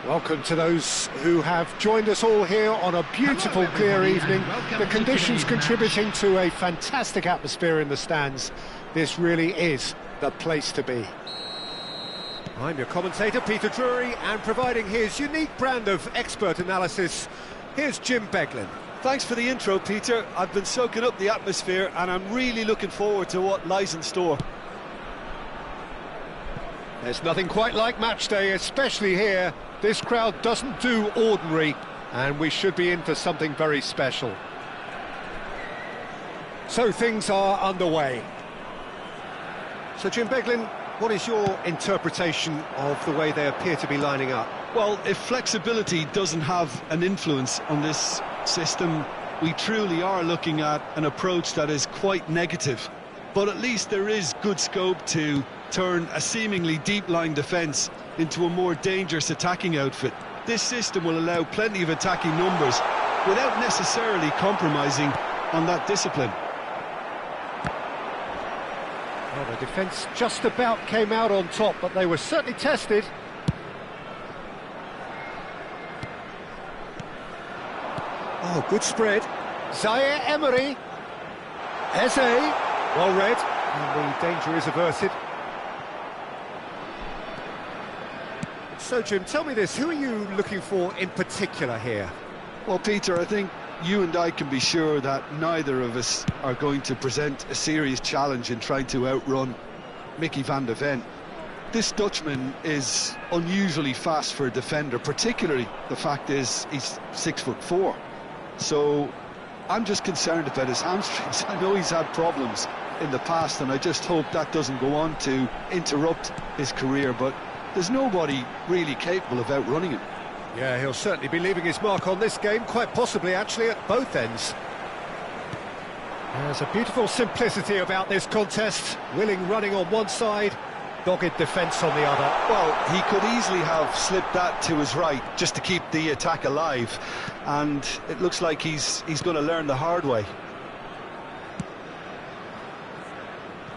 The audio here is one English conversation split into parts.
Welcome to those who have joined us all here on a beautiful, clear evening. The conditions contributing to a fantastic atmosphere in the stands. This really is the place to be. I'm your commentator, Peter Drury, and providing his unique brand of expert analysis, here's Jim Beglin. Thanks for the intro, Peter. I've been soaking up the atmosphere and I'm really looking forward to what lies in store. There's nothing quite like match day, especially here. This crowd doesn't do ordinary, and we should be in for something very special. So things are underway. So Jim Beglin, what is your interpretation of the way they appear to be lining up? Well, if flexibility doesn't have an influence on this system, we truly are looking at an approach that is quite negative. But at least there is good scope to turn a seemingly deep-line defence into a more dangerous attacking outfit. This system will allow plenty of attacking numbers without necessarily compromising on that discipline. Well, the defence just about came out on top, but they were certainly tested. Oh, good spread. Zaire Emery. Eze, well read, and the danger is averted. So, Jim, tell me this, who are you looking for in particular here? Well, Peter, I think you and I can be sure that neither of us are going to present a serious challenge in trying to outrun Mickey van de Ven. This Dutchman is unusually fast for a defender, particularly the fact is he's 6'4". So I'm just concerned about his hamstrings. I know he's had problems in the past, and I just hope that doesn't go on to interrupt his career, but there's nobody really capable of outrunning him. Yeah, he'll certainly be leaving his mark on this game, quite possibly actually at both ends. There's a beautiful simplicity about this contest. Willing running on one side, dogged defence on the other. Well, he could easily have slipped that to his right just to keep the attack alive, and it looks like he's going to learn the hard way.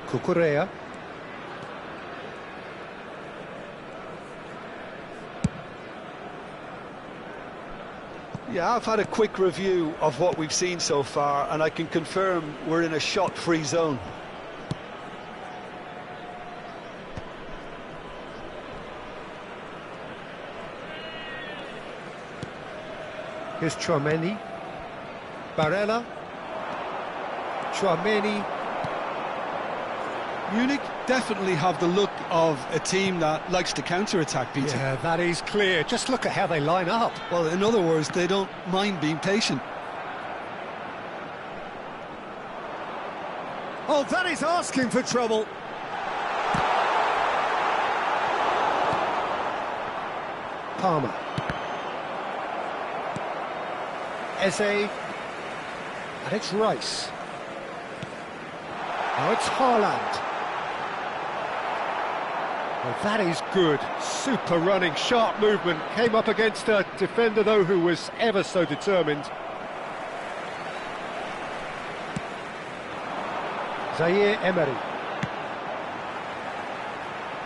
Cucurella. Yeah, I've had a quick review of what we've seen so far, and I can confirm we're in a shot-free zone. Here's Tchouaméni. Barella. Tchouaméni. Munich definitely have the look of a team that likes to counter-attack, Peter. Yeah, that is clear. Just look at how they line up. Well, in other words, they don't mind being patient. Oh, that is asking for trouble. Palmer. Eze. And it's Rice. Now it's Haaland. Well, that is good. Super running, sharp movement. Came up against a defender, though, who was ever so determined. Zaire Emery.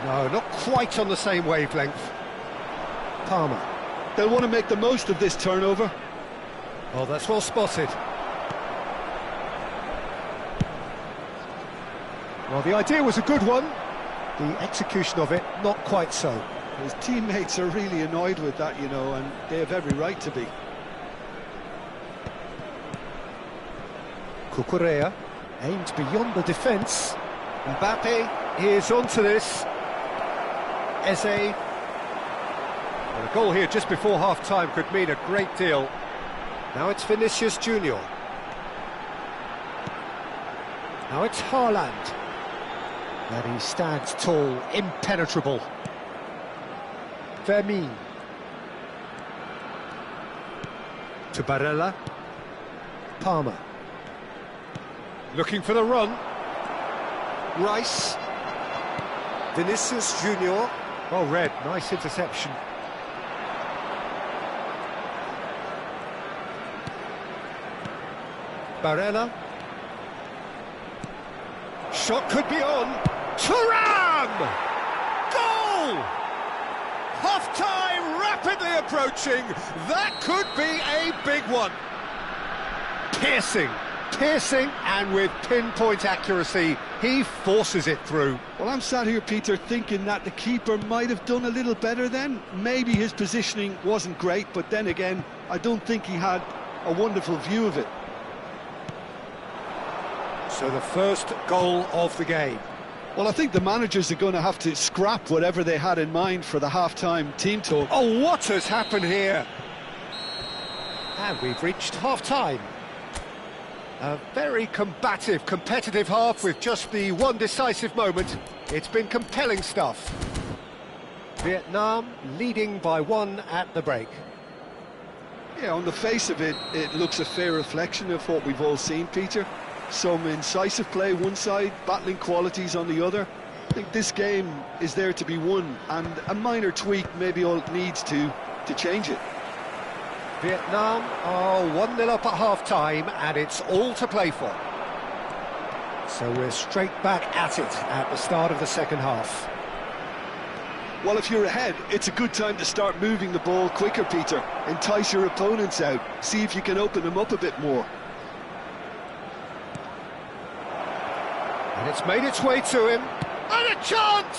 No, not quite on the same wavelength. Palmer. They'll want to make the most of this turnover. Oh, that's well spotted. Well, the idea was a good one. The execution of it, not quite so. His teammates are really annoyed with that, you know, and they have every right to be. Cucurella aimed beyond the defence. Mbappe is onto this. Eze. Well, a goal here just before half-time could mean a great deal. Now it's Vinicius Junior. Now it's Haaland. And he stands tall, impenetrable. Fermin. To Barella. Palmer. Looking for the run. Rice. Vinicius Junior. Well read, nice interception. Barella. Shot could be on. Thuram! Goal! Half-time rapidly approaching. That could be a big one. Piercing, and with pinpoint accuracy, he forces it through. Well, I'm sat here, Peter, thinking that the keeper might have done a little better then. Maybe his positioning wasn't great, but then again, I don't think he had a wonderful view of it. So the first goal of the game. Well, I think the managers are going to have to scrap whatever they had in mind for the half-time team talk. Oh, what has happened here? And we've reached half-time. A very combative, competitive half with just the one decisive moment. It's been compelling stuff. Vietnam leading by 1 at the break. Yeah, on the face of it, it looks a fair reflection of what we've all seen, Peter. Some incisive play one side, battling qualities on the other. I think this game is there to be won, and a minor tweak maybe all it needs to change it. Vietnam are 1-0 up at half-time, and it's all to play for. So we're straight back at it at the start of the second half. Well, if you're ahead, it's a good time to start moving the ball quicker, Peter. Entice your opponents out, see if you can open them up a bit more. And it's made its way to him, and a chance!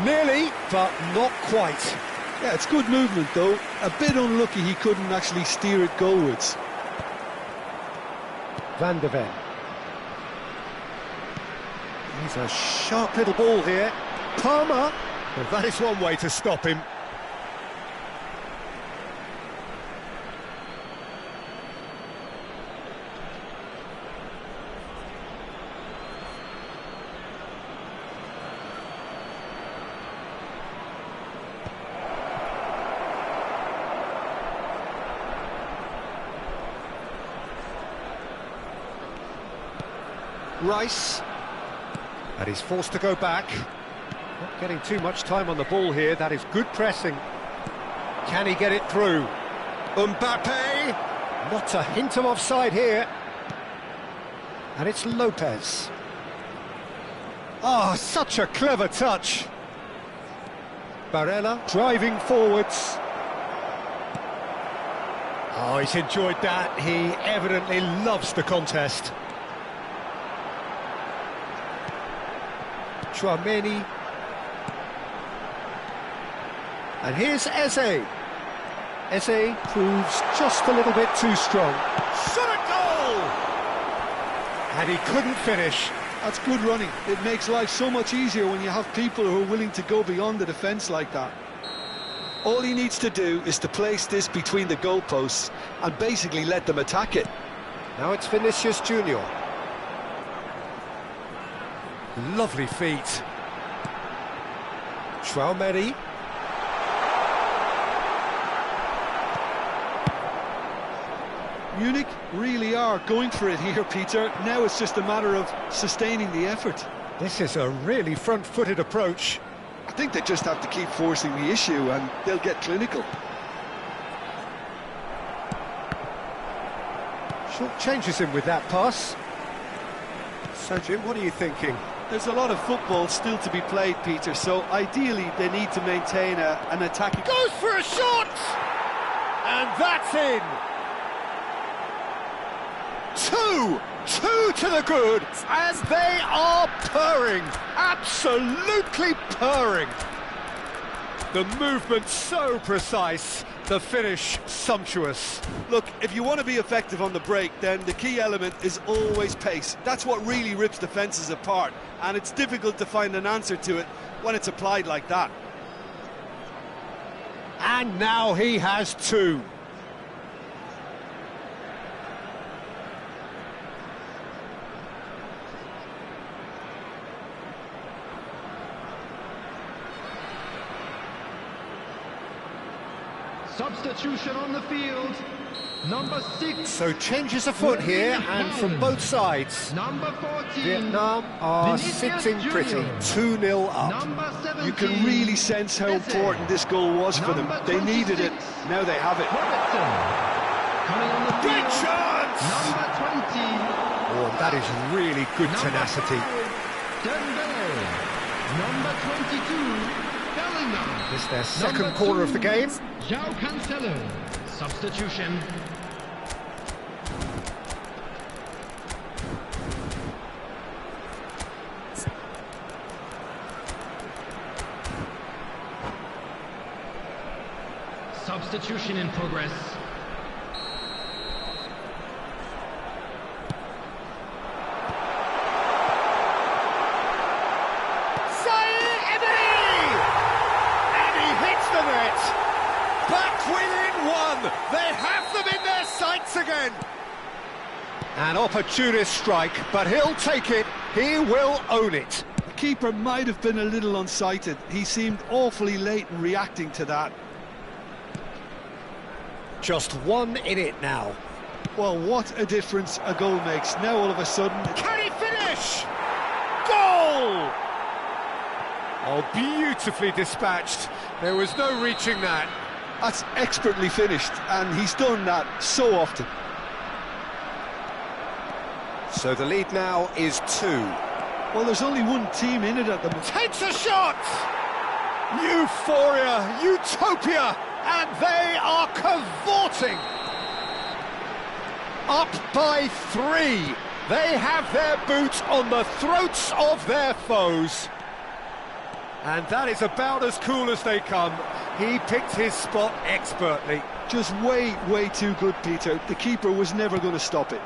Nearly, but not quite. Yeah, it's good movement though. A bit unlucky he couldn't actually steer it goalwards. Van de Ven. He's a sharp little ball here. Palmer. Well, that is one way to stop him. Rice, and he's forced to go back. Not getting too much time on the ball here. That is good pressing. Can he get it through? Mbappe, not a hint of offside here. And it's Lopez. Oh, such a clever touch. Barella driving forwards. Oh, he's enjoyed that. He evidently loves the contest. Chouameni. And here's Eze. Eze proves just a little bit too strong. Shot a goal! And he couldn't finish. That's good running. It makes life so much easier when you have people who are willing to go beyond the defence like that. All he needs to do is to place this between the goalposts and basically let them attack it. Now it's Vinicius Junior. Lovely feet. Chouameni. Munich really are going for it here, Peter. Now it's just a matter of sustaining the effort. This is a really front-footed approach. I think they just have to keep forcing the issue and they'll get clinical. Short changes him with that pass. So, Jim, what are you thinking? There's a lot of football still to be played, Peter, so ideally they need to maintain an attacking... Goes for a shot! And that's in! Two to the good, as they are purring, absolutely purring. The movement so precise, the finish sumptuous. Look, if you want to be effective on the break, then the key element is always pace. That's what really rips defences apart, and it's difficult to find an answer to it when it's applied like that. And now he has two. Substitution on the field, number 6. So changes afoot here, and from both sides. Number 14. Vietnam are sitting pretty, 2-0 up. You can really sense how important this goal was for them. They needed it, now they have it. Great chance! Number 20. Oh, that is really good tenacity. Dembele. Number 22. Milner. This their second Number corner of the 2, game. João Cancelo. Substitution. Substitution in progress. And he hits the net. Back within one. They have them in their sights again. An opportunist strike, but he'll take it. He will own it. The keeper might have been a little unsighted. He seemed awfully late in reacting to that. Just one in it now. Well, what a difference a goal makes. Now all of a sudden... Can he finish? Goal! Oh, beautifully dispatched. There was no reaching that. That's expertly finished, and he's done that so often. So the lead now is 2. Well, there's only one team in it at the moment. Takes a shot! Euphoria, utopia, and they are cavorting. Up by 3. They have their boots on the throats of their foes. And that is about as cool as they come. He picked his spot expertly. Just way, way too good, Peter. The keeper was never going to stop it.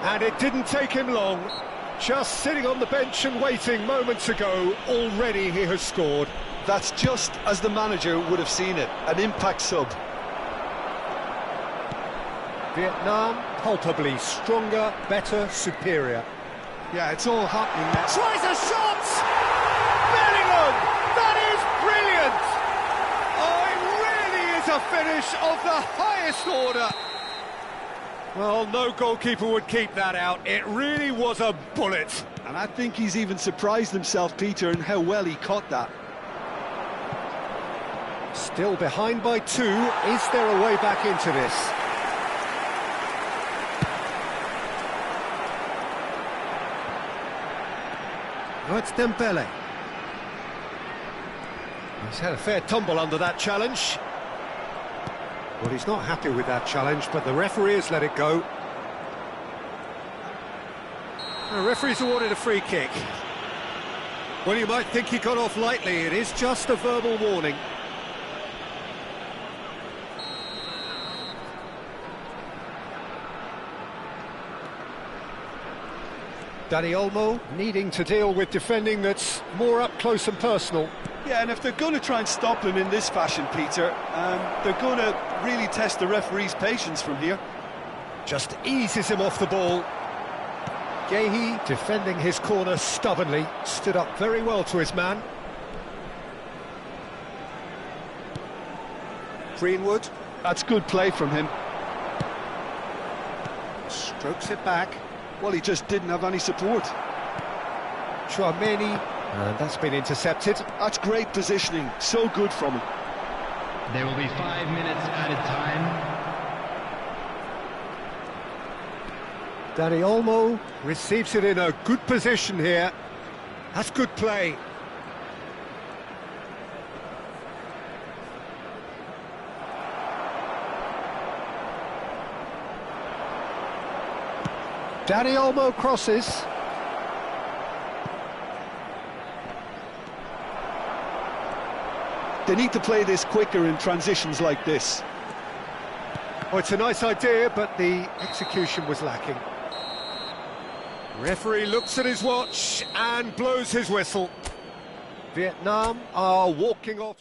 And it didn't take him long. Just sitting on the bench and waiting moments ago, already he has scored. That's just as the manager would have seen it, an impact sub. Vietnam, palpably stronger, better, superior. Yeah, it's all happening now. Tries a shot! Bellingham! That is brilliant! Oh, it really is a finish of the highest order. Well, no goalkeeper would keep that out. It really was a bullet. And I think he's even surprised himself, Peter, in how well he caught that. Still behind by 2. Is there a way back into this? Oh, it's Dembele. He's had a fair tumble under that challenge. Well, he's not happy with that challenge, but the referee has let it go. The referee's awarded a free kick. Well, you might think he got off lightly. It is just a verbal warning. Dani Olmo needing to deal with defending that's more up close and personal. Yeah, and if they're going to try and stop him in this fashion, Peter, they're going to really test the referee's patience from here. Just eases him off the ball. Guéhi defending his corner stubbornly, stood up very well to his man. Greenwood. That's good play from him. Strokes it back. Well, he just didn't have any support. Tchouaméni, and that's been intercepted. That's great positioning, so good from him. There will be 5 minutes added time. Dani Olmo receives it in a good position here. That's good play. Dani Olmo crosses. They need to play this quicker in transitions like this. Oh, it's a nice idea, but the execution was lacking. Referee looks at his watch and blows his whistle. Vietnam are walking off.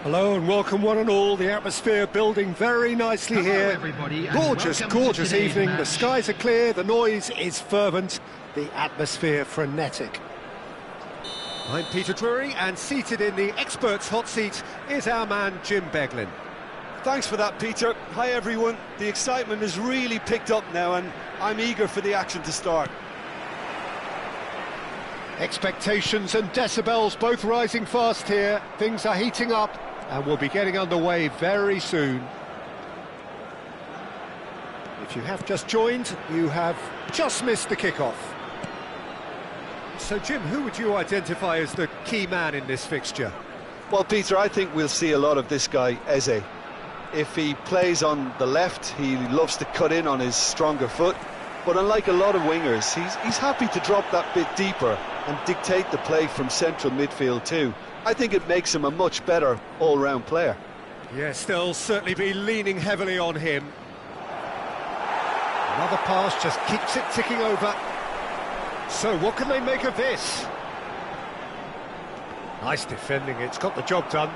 Hello and welcome one and all. The atmosphere building very nicely here. Everybody, Gorgeous, gorgeous evening. The skies are clear, the noise is fervent, the atmosphere frenetic. I'm Peter Drury, and seated in the experts' hot seat is our man Jim Beglin. Thanks for that, Peter. Hi, everyone. The excitement has really picked up now, and I'm eager for the action to start. Expectations and decibels both rising fast here. Things are heating up, and we'll be getting underway very soon. If you have just joined, you have just missed the kickoff. So, Jim, who would you identify as the key man in this fixture? Well, Peter, I think we'll see a lot of this guy, Eze. If he plays on the left, he loves to cut in on his stronger foot. But unlike a lot of wingers, he's happy to drop that bit deeper and dictate the play from central midfield too. I think it makes him a much better all-round player. Yes, they'll certainly be leaning heavily on him. Another pass just keeps it ticking over. So what can they make of this? Nice defending, it's got the job done.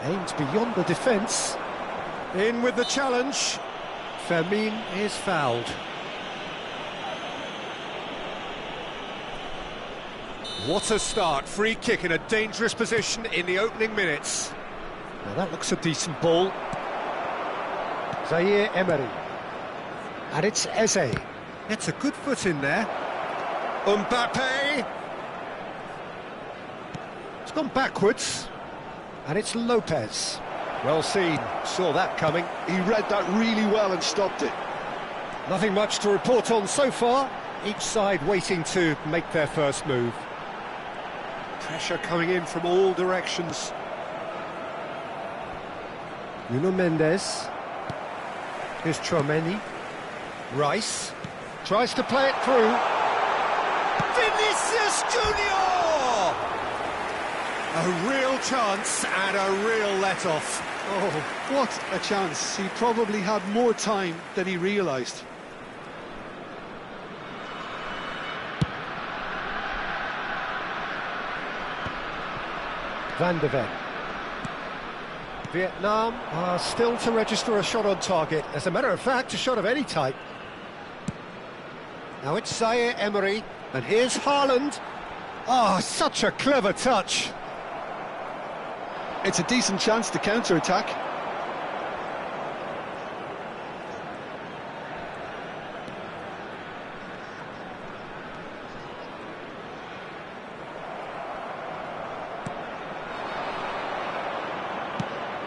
Aims beyond the defence. In with the challenge. Fermin is fouled. What a start, free kick in a dangerous position in the opening minutes. Now that looks a decent ball. Zaire Emery. And it's Eze. It's a good foot in there. Mbappe. It's gone backwards. And it's Lopez. Well seen, saw that coming. He read that really well and stopped it. Nothing much to report on so far. Each side waiting to make their first move. Pressure coming in from all directions. Nuno Mendes. Here's Tchouaméni. Rice. Tries to play it through. Vinicius Junior! A real chance and a real let-off. Oh, what a chance. He probably had more time than he realised. Van de Ven. Vietnam are still to register a shot on target. As a matter of fact, a shot of any type. Now it's Zaire Emery, and here's Haaland. Oh, such a clever touch. It's a decent chance to counter-attack.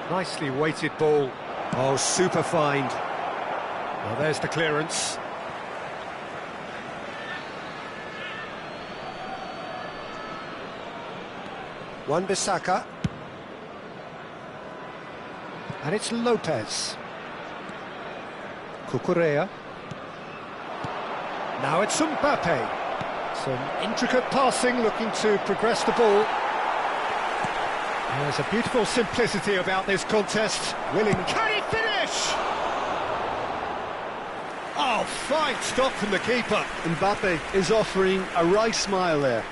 Nicely weighted ball. Oh, super find. Well, there's the clearance. Wan-Bissaka. And it's Lopez. Cucurella. Now it's Mbappe. Some intricate passing, looking to progress the ball. There's a beautiful simplicity about this contest. Willing, can he finish? Oh, fine stop from the keeper. Mbappe is offering a right smile there.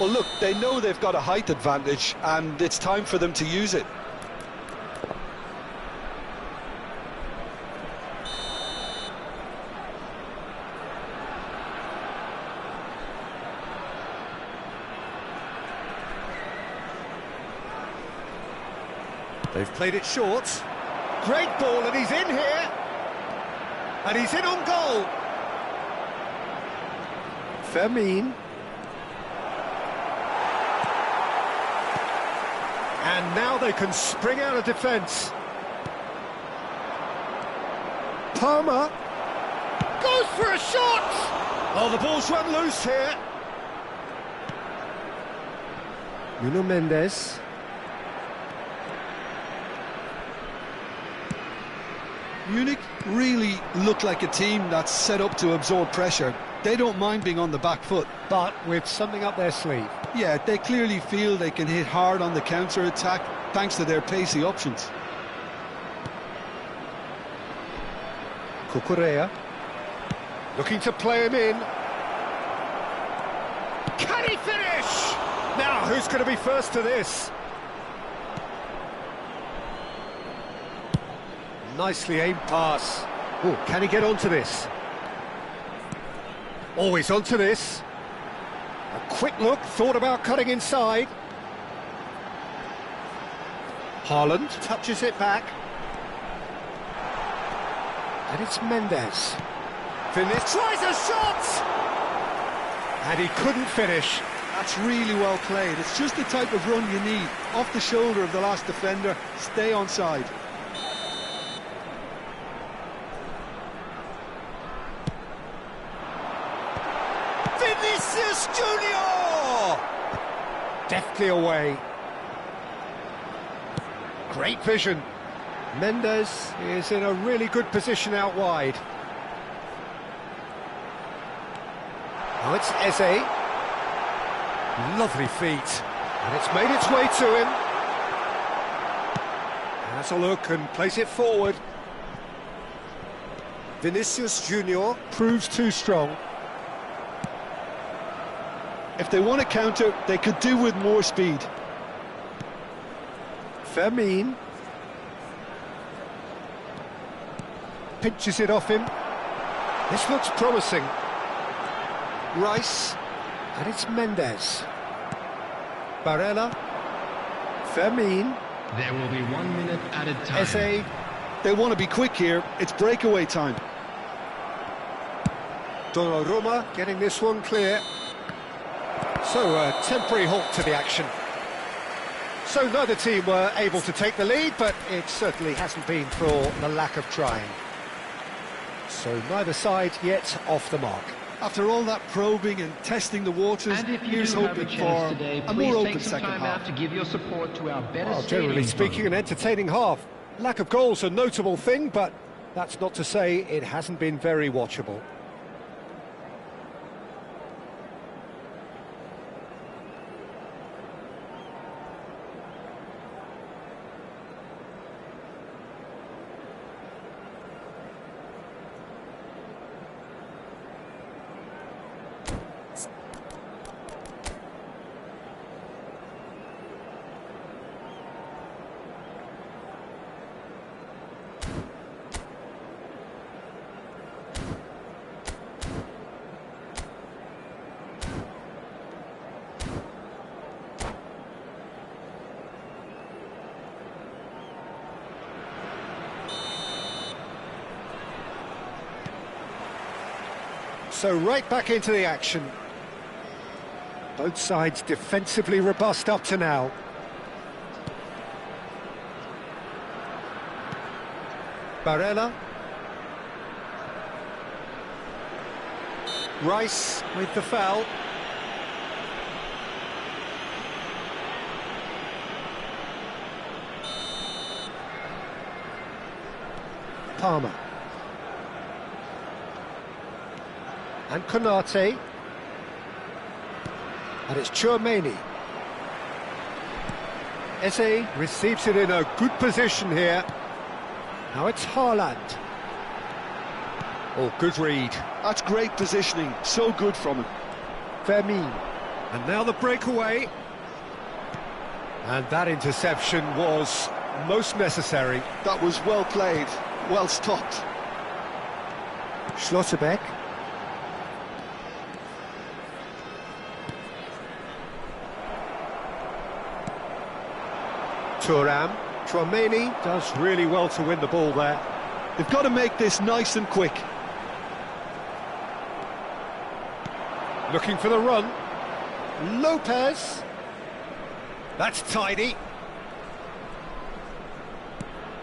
Well, look, they know they've got a height advantage, and it's time for them to use it. They've played it short. Great ball, and he's in here. And he's in on goal. Fermin. And now they can spring out of defence. Palmer goes for a shot! Oh, the ball's run loose here. Nuno Mendes. Munich really look like a team that's set up to absorb pressure. They don't mind being on the back foot. But with something up their sleeve. Yeah, they clearly feel they can hit hard on the counter-attack thanks to their pacey options. Cucurella. Looking to play him in. Can he finish? Now, who's going to be first to this? Nicely aimed pass. Oh, can he get onto this? Always onto this. A quick look, thought about cutting inside. Haaland touches it back. And it's Mendes. Finish, tries a shot! And he couldn't finish. That's really well played. It's just the type of run you need. Off the shoulder of the last defender, stay onside. Vinicius Junior! Deftly away. Great vision. Mendes is in a really good position out wide. Now it's Eze. Lovely feet. And it's made its way to him. Has a look and plays it forward. Vinicius Junior proves too strong. If they want to counter, they could do with more speed. Fermin. Pinches it off him. This looks promising. Rice. And it's Mendes. Barella. Fermin. There will be 1 minute added time. Eze. They want to be quick here. It's breakaway time. Donnarumma getting this one clear. So a temporary halt to the action. So neither team were able to take the lead, but it certainly hasn't been for the lack of trying. So neither side yet off the mark. After all that probing and testing the waters, And if you here's do have a hoping chance for today, a please more take open some second time half. out to give your support to our better Well, generally stadium speaking, an entertaining half. Lack of goals a notable thing, but that's not to say it hasn't been very watchable. So right back into the action. Both sides defensively robust up to now. Barella. Rice with the foul. Palmer. And Konate. And it's Tchouaméni. Eze receives it in a good position here. Now it's Haaland. Oh, good read. That's great positioning, so good from him. Fermin. And now the breakaway. And that interception was most necessary. That was well played, well stopped. Schlotterbeck. Thuram. Tchouaméni does really well to win the ball there. They've got to make this nice and quick. Looking for the run. Lopez. That's tidy.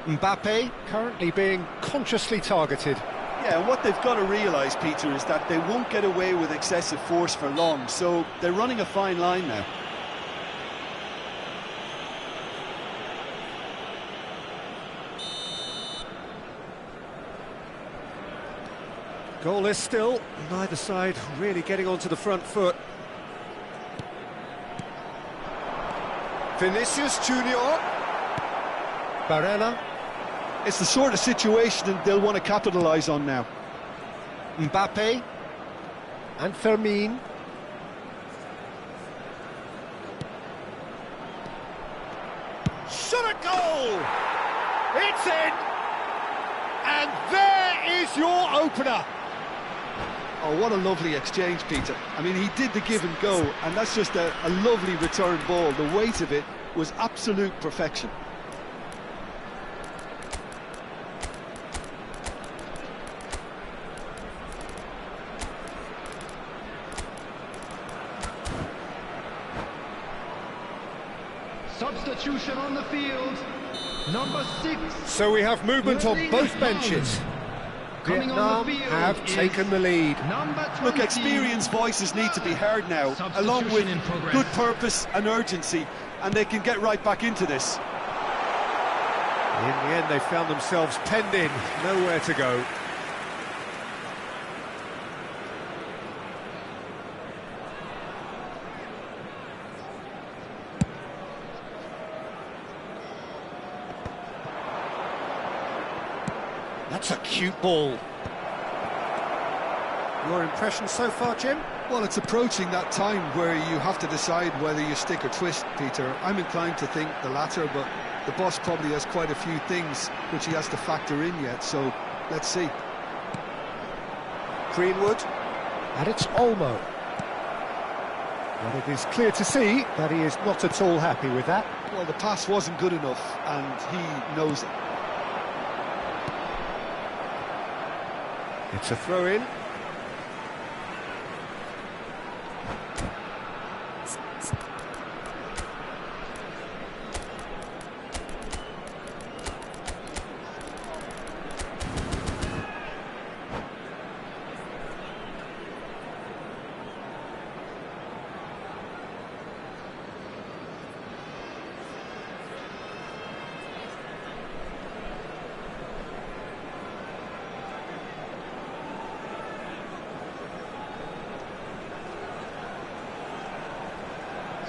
Mbappe currently being consciously targeted. Yeah, and what they've got to realise, Peter, is that they won't get away with excessive force for long, so they're running a fine line now. Goalless still, neither side really getting onto the front foot. Vinicius Junior. Barella. It's the sort of situation that they'll want to capitalise on now. Mbappe. And Fermin. shot at goal! It's in! And there is your opener! Oh, what a lovely exchange, Peter. I mean, he did the give and go, and that's just a lovely return ball. The weight of it was absolute perfection. Substitution on the field. Number 6. So we have movement on both benches. Coming on Vietnam the field have is taken the lead. Number 20. Look, experienced voices need to be heard now, along with Substitution in progress. good purpose and urgency, and they can get right back into this. In the end, they found themselves penned in, nowhere to go. That's a cute ball. Your impression so far, Jim? Well, it's approaching that time where you have to decide whether you stick or twist, Peter. I'm inclined to think the latter, but the boss probably has quite a few things which he has to factor in yet, so let's see. Greenwood, and it's Olmo. Well, it is clear to see that he is not at all happy with that. Well, the pass wasn't good enough, and he knows it. It's a throw-in.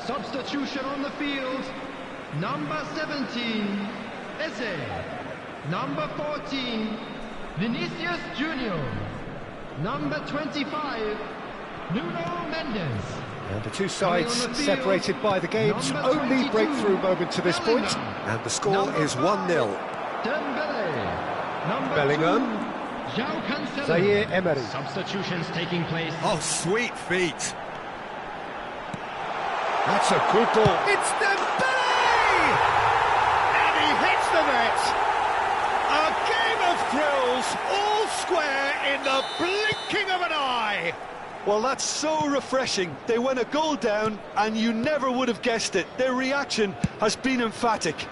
Substitution on the field. Number 17, Eze. Number 14, Vinicius Junior. Number 25, Nuno Mendes. And the two sides on the field, separated by the game's number only 22, breakthrough moment to this point. Bellingham. And the score Number is 1-0. 5, Dembele. Number Bellingham. 2, João Cancelo. Zaire Emery. Substitutions taking place. Oh, sweet feet. That's a good ball. It's Dembele! And he hits the net. A game of thrills, all square in the blinking of an eye. Well, that's so refreshing. They went a goal down, and you never would have guessed it. Their reaction has been emphatic.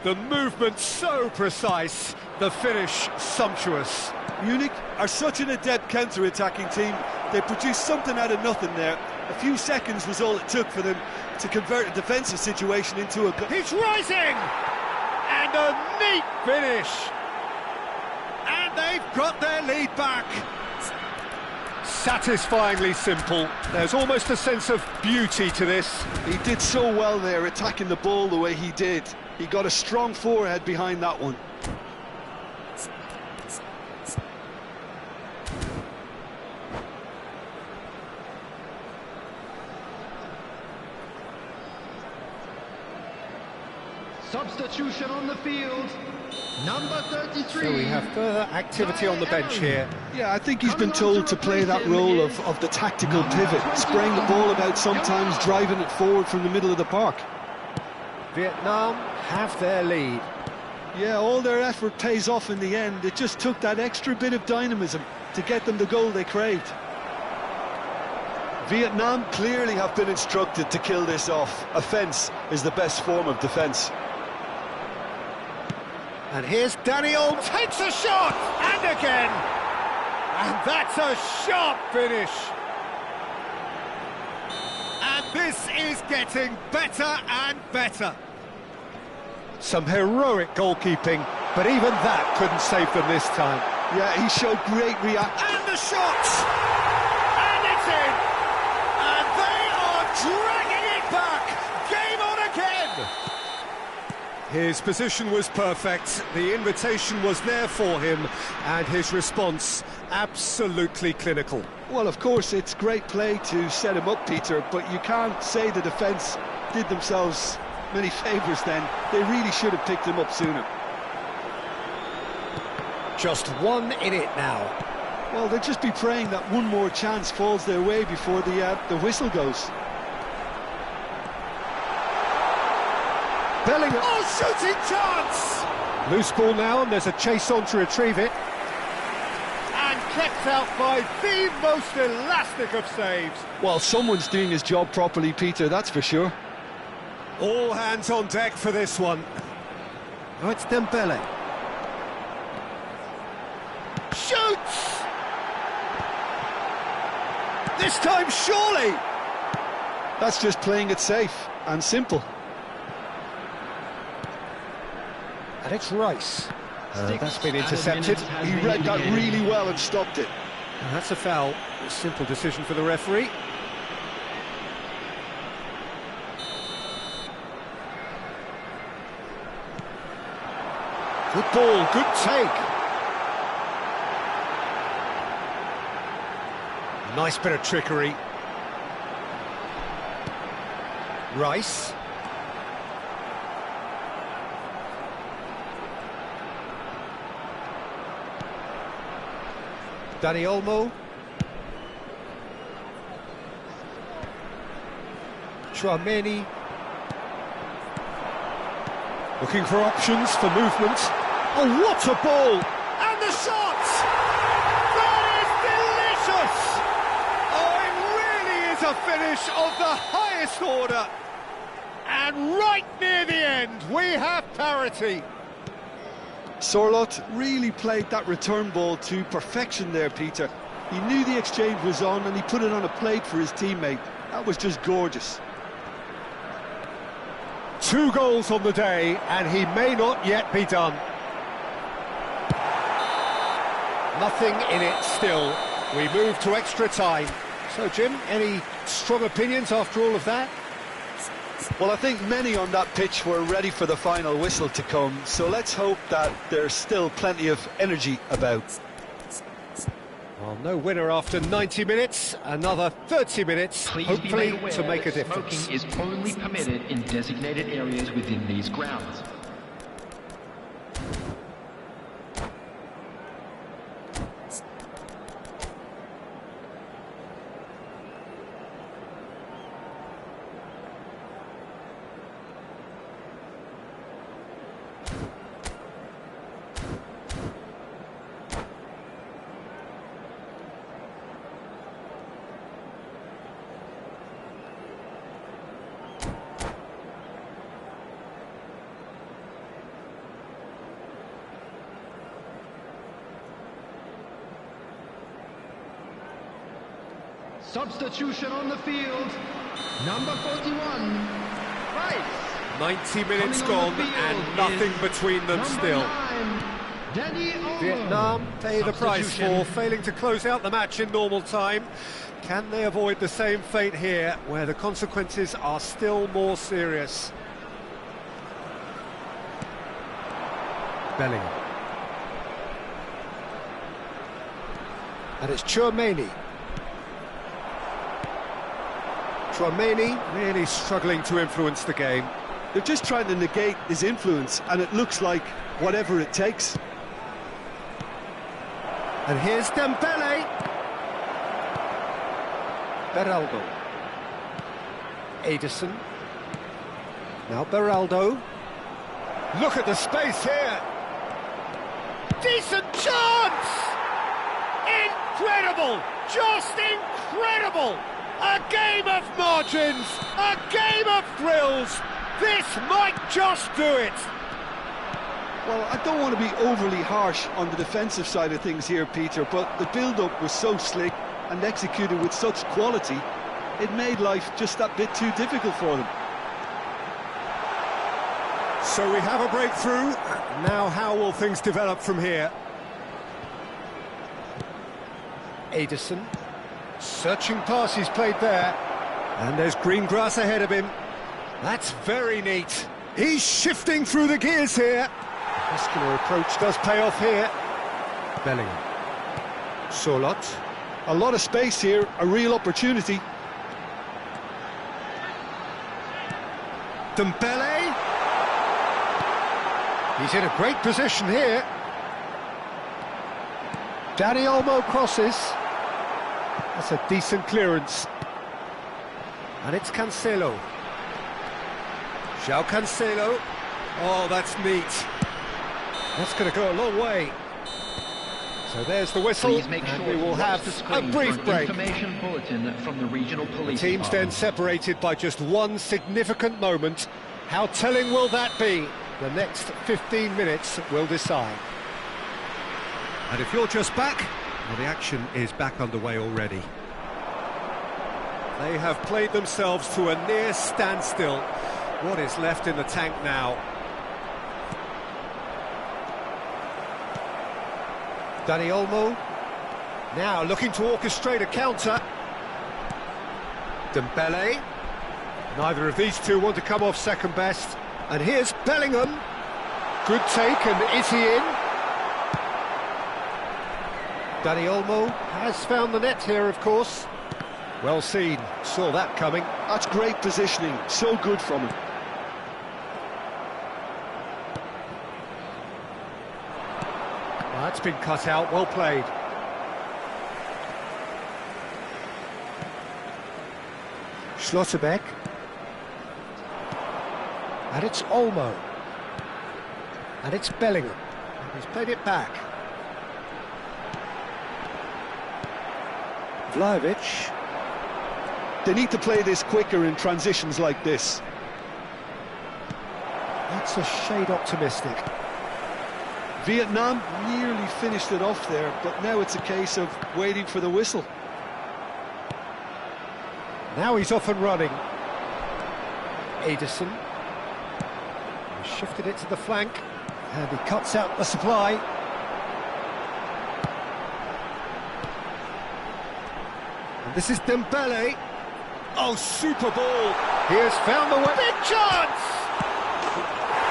The movement so precise, the finish sumptuous. Munich are such an adept counter-attacking team. They produced something out of nothing there. A few seconds was all it took for them to convert a defensive situation into a goal. He's rising! And a neat finish! And they've got their lead back. Satisfyingly simple. There's almost a sense of beauty to this. He did so well there, attacking the ball the way he did. He got a strong forehead behind that one. Substitution on the field. Number 33. So we have further activity on the bench here. Yeah, I think he's been told to play that role of the tactical pivot, spraying the ball about sometimes, driving it forward from the middle of the park. Vietnam have their lead. Yeah, all their effort pays off in the end. It just took that extra bit of dynamism to get them the goal they craved. Vietnam clearly have been instructed to kill this off. Offence is the best form of defence. And here's Daniel, takes a shot, and again. And that's a sharp finish. And this is getting better and better. Some heroic goalkeeping, but even that couldn't save them this time. Yeah, he showed great reaction. And the shot! And it's in! And they are dragging it back! Game on again! His position was perfect, the invitation was there for him, and his response absolutely clinical. Well, of course, it's great play to set him up, Peter, but you can't say the defence did themselves many favours then. They really should have picked him up sooner. Just 1 in it now. Well, they'll just be praying that one more chance falls their way before the whistle goes. Bellingham. Oh, shooting chance! Loose ball now, and there's a chase on to retrieve it. And kept out by the most elastic of saves. Well, someone's doing his job properly, Peter, that's for sure. All hands on deck for this one. Oh, it's Dembele. Shoots! This time, surely! That's just playing it safe and simple. And it's Rice. That's been intercepted. He read that really well and stopped it. And that's a foul. A simple decision for the referee. Good ball, good take. Nice bit of trickery. Rice. Dani Olmo. Tchouaméni. Looking for options for movement. Oh, what a ball! And the shot! That is delicious! Oh, it really is a finish of the highest order. And right near the end, we have parity. Sorloth really played that return ball to perfection there, Peter. He knew the exchange was on and he put it on a plate for his teammate. That was just gorgeous. 2 goals on the day, and he may not yet be done. Nothing in it still. We move to extra time. So, Jim, any strong opinions after all of that? Well, I think many on that pitch were ready for the final whistle to come, so let's hope that there's still plenty of energy about. Well, no winner after 90 minutes, another 30 minutes, Please hopefully, be made to aware make a that difference. smoking is only permitted in designated areas within these grounds. Substitution on the field, number 41, Rice. 90 minutes gone and nothing between them still. 9, Dani Olmo. Vietnam pay the price for failing to close out the match in normal time. Can they avoid the same fate here, where the consequences are still more serious? Bellingham. And it's Tchouaméni. Tchouaméni really struggling to influence the game. They're just trying to negate his influence, and it looks like whatever it takes. And here's Dembele. Beraldo. Ederson. Now Beraldo. Look at the space here. Decent chance! Incredible! Just incredible! A game of margins, a game of thrills. This might just do it. Well, I don't want to be overly harsh on the defensive side of things here, Peter, but the build-up was so slick and executed with such quality, it made life just that bit too difficult for them. So we have a breakthrough. Now how will things develop from here? Ederson. Searching pass he's played there. And there's green grass ahead of him. That's very neat. He's shifting through the gears here. Muscular approach does pay off here. Bellingham. Sorloth. A lot of space here, a real opportunity. Dembele. He's in a great position here. Dani Olmo crosses. That's a decent clearance. And it's Cancelo. João Cancelo. Oh, that's neat. That's going to go a long way. So there's the whistle, and we will have a brief break. Information bulletin from the regional police The teams then separated by just one significant moment. How telling will that be? The next 15 minutes will decide. And if you're just back, well, the action is back underway already. They have played themselves to a near standstill. What is left in the tank now? Dani Olmo, now looking to orchestrate a counter. Dembele. Neither of these two want to come off second best. And here's Bellingham. Good take, and is he in? Dani Olmo has found the net here, of course. Well seen, saw that coming. That's great positioning, so good from him. That's been cut out, well played. Schlotterbeck. And it's Olmo. And it's Bellingham. He's played it back. Vlahovic. They need to play this quicker in transitions like this. That's a shade optimistic. Vietnam nearly finished it off there, but now it's a case of waiting for the whistle. Now he's off and running. Ederson. He shifted it to the flank, and he cuts out the supply. And this is Dembele. Oh, super ball. He has found the way. Big chance!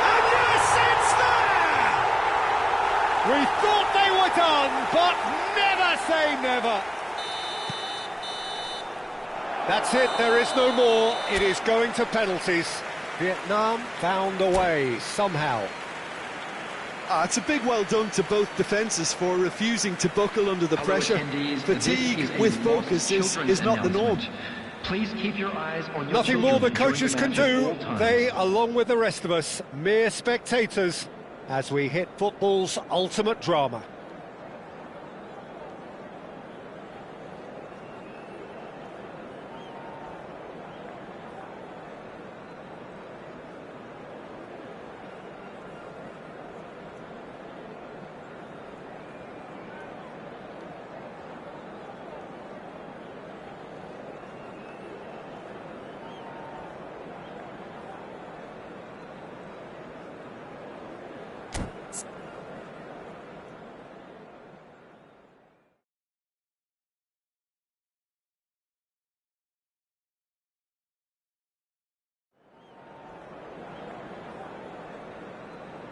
And yes, it's there! We thought they were done, but never say never. That's it, there is no more. It is going to penalties. Vietnam found a way, somehow. It's a big well done to both defences for refusing to buckle under the pressure. Fatigue with focus is not the norm. Please keep your eyes on your Nothing more the coaches can do. They, along with the rest of us, mere spectators, as we hit football's ultimate drama.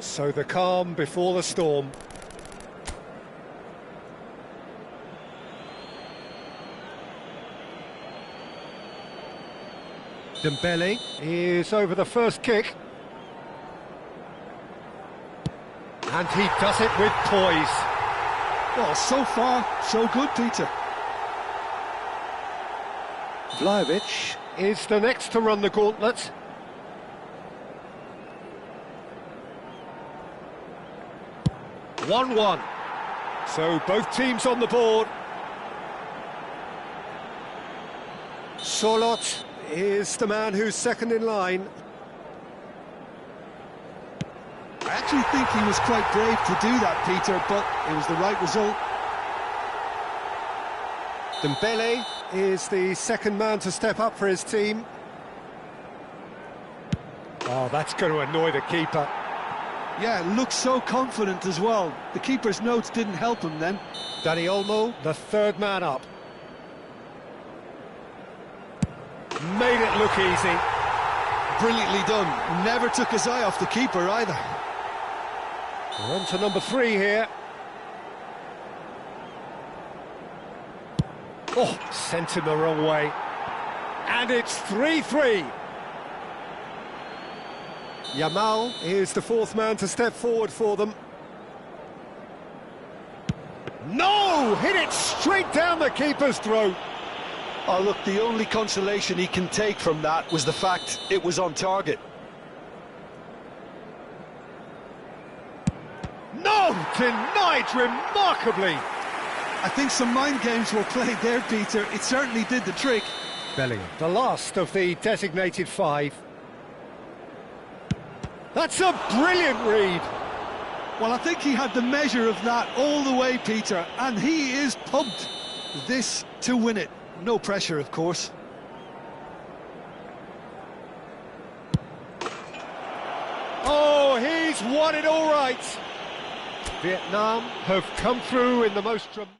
So the calm before the storm. Dembele is over the first kick. And he does it with poise. Well, so far, so good, Peter. Vlahovic is the next to run the gauntlet. One-one. So both teams on the board. Sorloth is the man who's second in line. I actually think he was quite brave to do that, Peter, but it was the right result. Dembele is the second man to step up for his team. Oh, that's going to annoy the keeper. Yeah, looks so confident as well. The keeper's notes didn't help him then. Dani Olmo, the third man up. Made it look easy. Brilliantly done. Never took his eye off the keeper either. We're on to number 3 here. Oh, sent him the wrong way. And it's 3-3. Yamal is the fourth man to step forward for them. No! Hit it straight down the keeper's throat. Oh, look, the only consolation he can take from that was the fact it was on target. No! Denied remarkably. I think some mind games were played there, Peter. It certainly did the trick. Bellingham, the last of the designated five. That's a brilliant read. Well, I think he had the measure of that all the way, Peter, and he is pumped. This to win it. No pressure, of course. Oh, he's won it all right. Vietnam have come through in the most dramatic...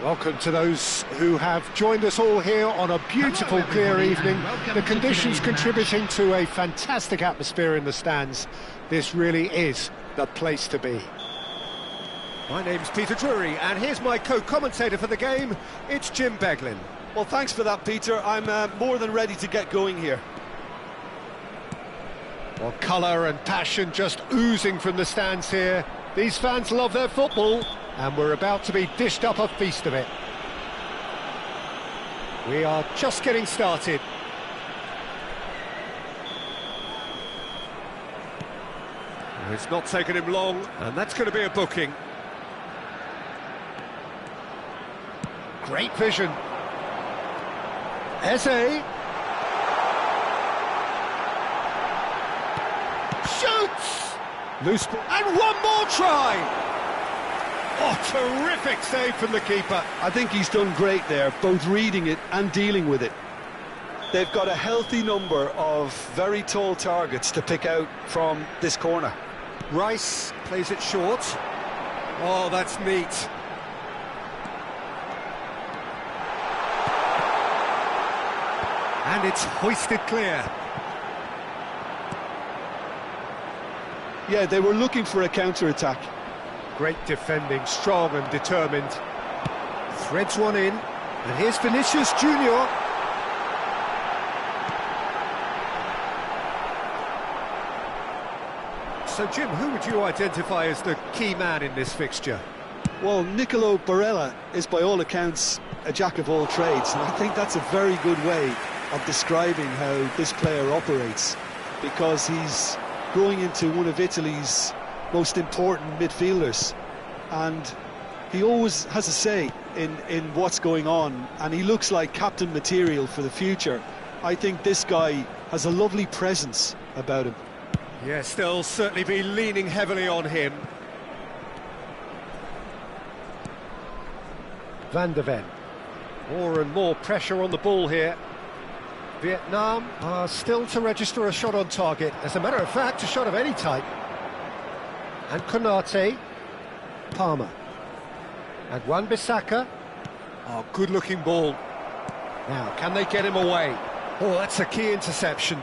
Welcome to those who have joined us all here on a beautiful, clear evening. The conditions contributing to a fantastic atmosphere in the stands. This really is the place to be. My name's Peter Drury, and here's my co-commentator for the game. It's Jim Beglin. Well, thanks for that, Peter. I'm more than ready to get going here. Well, colour and passion just oozing from the stands here. These fans love their football, and we're about to be dished up a feast of it. We are just getting started. It's not taken him long, and that's going to be a booking. Great vision. Eze. Shoots! Loose ball. And one more try! Oh, terrific save from the keeper. I think he's done great there, both reading it and dealing with it. They've got a healthy number of very tall targets to pick out from this corner. Rice plays it short. Oh, that's neat. And it's hoisted clear. Yeah, they were looking for a counter-attack. Great defending, strong and determined. Threads one in, and here's Vinicius Junior. So, Jim, who would you identify as the key man in this fixture? Well, Nicolo Barella is by all accounts a jack of all trades, and I think that's a very good way of describing how this player operates, because he's growing into one of Italy's most important midfielders, and he always has a say in what's going on, and he looks like captain material for the future. I think this guy has a lovely presence about him. Yes, they'll certainly be leaning heavily on him. Van de Ven. More and more pressure on the ball here. Vietnam are still to register a shot on target. As a matter of fact, a shot of any type. And Konate. Palmer. And Wan-Bissaka. Oh, good-looking ball. Now, can they get him away? Oh, that's a key interception.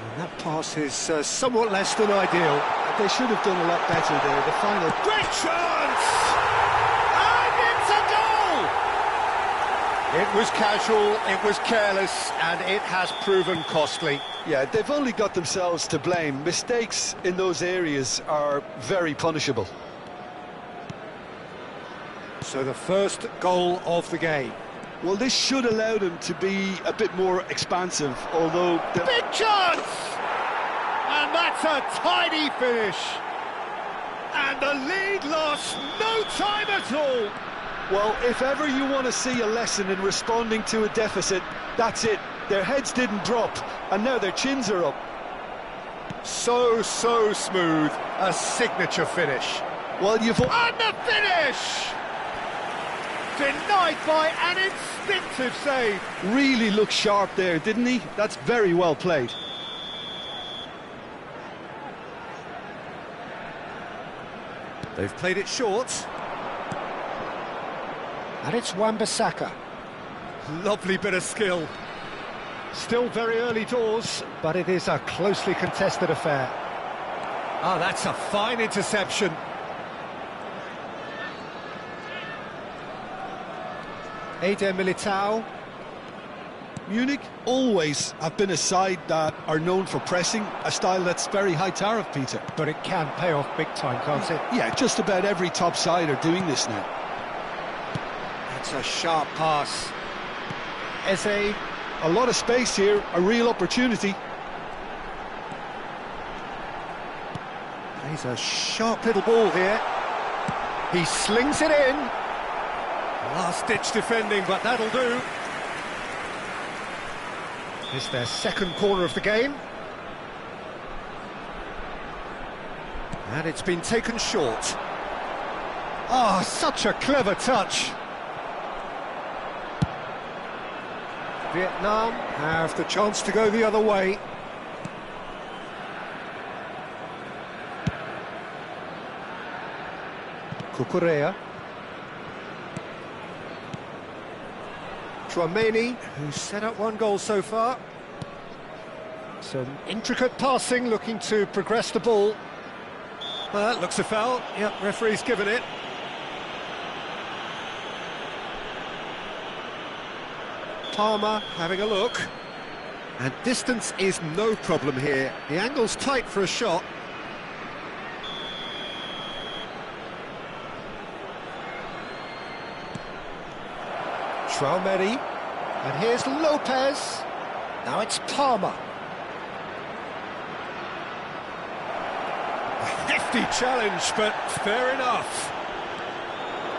And that pass is somewhat less than ideal. They should have done a lot better there. The final... Great chance! And it's a goal! It was casual, it was careless, and it has proven costly. Yeah, they've only got themselves to blame. Mistakes in those areas are very punishable. So the first goal of the game. Well, this should allow them to be a bit more expansive, although... Big chance! And that's a tidy finish. And the lead lost no time at all. Well, if ever you want to see a lesson in responding to a deficit, that's it. Their heads didn't drop, and now their chins are up. So smooth. A signature finish. Well, you've... And the finish! Denied by an instinctive save. Really looked sharp there, didn't he? That's very well played. They've played it short. And it's Wan-Bissaka. Lovely bit of skill. Still very early doors, but it is a closely contested affair. Ah, that's a fine interception. Eder Militao. Munich always have been a side that are known for pressing, a style that's very high tariff, Peter. But it can pay off big time, can't it? Yeah, just about every top side are doing this now. That's a sharp pass. Eze. A lot of space here, a real opportunity. He's a sharp little ball here. He slings it in. Last-ditch defending, but that'll do. It's their second corner of the game. And it's been taken short. Oh, such a clever touch. Vietnam have the chance to go the other way. Cucurella. Tchouaméni, who's set up one goal so far. Some intricate passing, looking to progress the ball. That looks a foul. Yep, referee's given it. Palmer having a look. And distance is no problem here. The angle's tight for a shot. Tchouaméni. And here's Lopez. Now it's Palmer. A hefty challenge, but fair enough.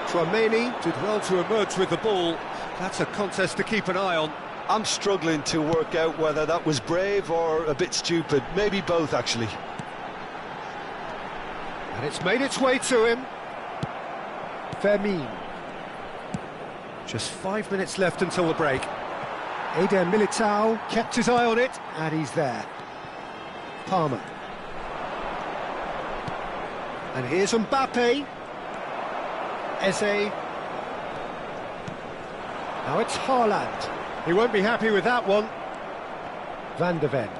Tchouaméni did well to emerge with the ball. That's a contest to keep an eye on. I'm struggling to work out whether that was brave or a bit stupid. Maybe both, actually. And it's made its way to him. Fermin. Just 5 minutes left until the break. Eder Militao kept his eye on it, and he's there. Palmer. And here's Mbappe. Eze. Now it's Haaland. He won't be happy with that one. Van de Ven.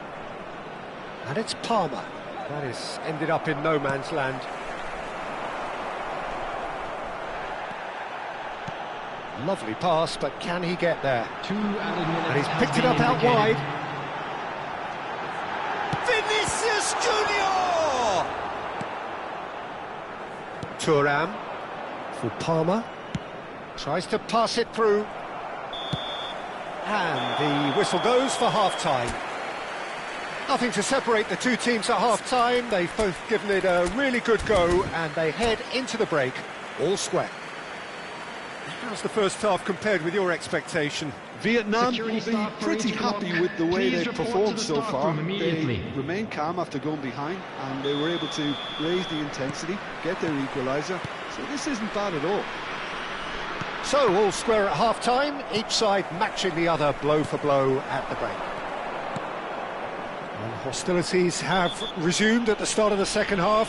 And it's Palmer. That is ended up in no man's land. Lovely pass, but can he get there? And he's picked it up out wide. Vinicius Junior! Thuram for Palmer. Tries to pass it through. And the whistle goes for half-time. Nothing to separate the two teams at half-time. They've both given it a really good go, and they head into the break all square. How's the first half compared with your expectation? Vietnam will be pretty happy with the way they've performed so far. They remained calm after going behind, and they were able to raise the intensity, get their equaliser. So this isn't bad at all. So, all square at half-time, each side matching the other blow for blow at the break. And hostilities have resumed at the start of the second half.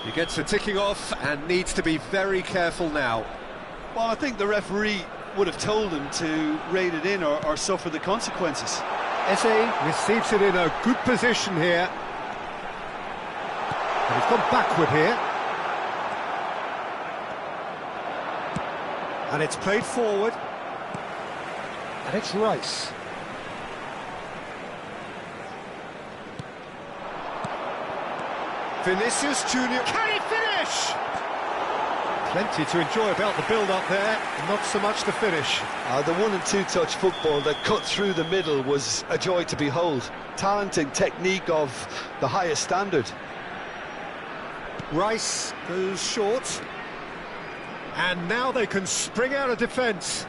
He gets the ticking off and needs to be very careful now. Well, I think the referee would have told him to rein it in or suffer the consequences. Eze receives it in a good position here. And he's gone backward here. And it's played forward. And it's Rice. Vinicius Junior. Can he finish? Plenty to enjoy about the build-up there, not so much the finish. The one and two touch football that cut through the middle was a joy to behold. Talent and technique of the highest standard. Rice goes short. And now they can spring out of defence.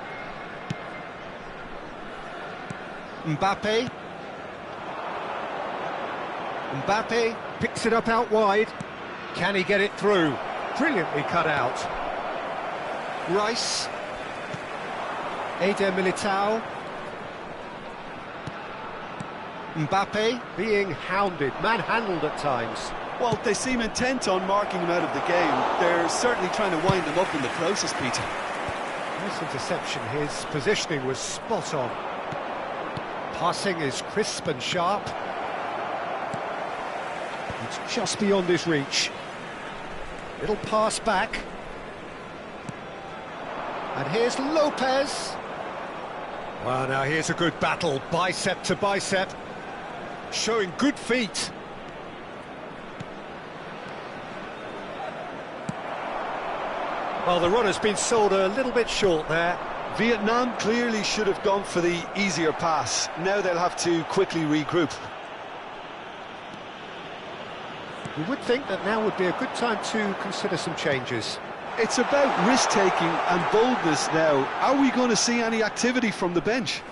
Mbappe. Mbappe picks it up out wide. Can he get it through? Brilliantly cut out. Rice. Eder Militao. Mbappe being hounded, manhandled at times. Well, they seem intent on marking him out of the game. They're certainly trying to wind him up in the process, Peter. Nice interception. His positioning was spot on. Passing is crisp and sharp. It's just beyond his reach. Little pass back. And here's Lopez. Well, now here's a good battle, bicep to bicep. Showing good feet. Well, the run has been sold a little bit short there. Vietnam clearly should have gone for the easier pass. Now they'll have to quickly regroup. You would think that now would be a good time to consider some changes. It's about risk-taking and boldness now. Are we going to see any activity from the bench?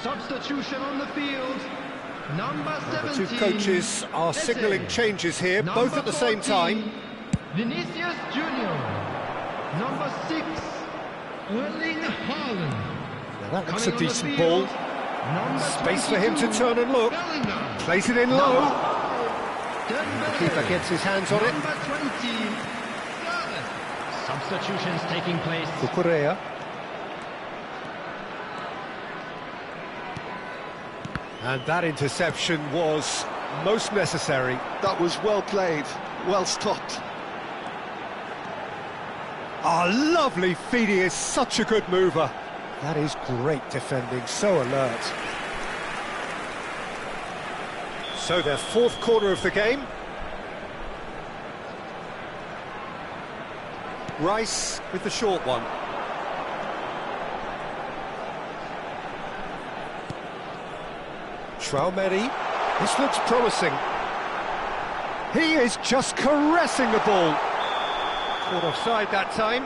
Substitution on the field. Number 17. The two coaches are signalling changes here, both at the same time. Vinicius Junior. Number 6. Erling Haaland. Now that looks a decent ball. Space for him to turn and look. Plays it in low. The keeper gets his hands on it. Number 20. Substitutions taking place. Cucurella. And that interception was most necessary. That was well played, well stopped. Lovely feed, he is such a good mover. That is great defending, so alert. So their fourth quarter of the game. Rice with the short one. Traumeri, this looks promising. He is just caressing the ball. Caught offside that time.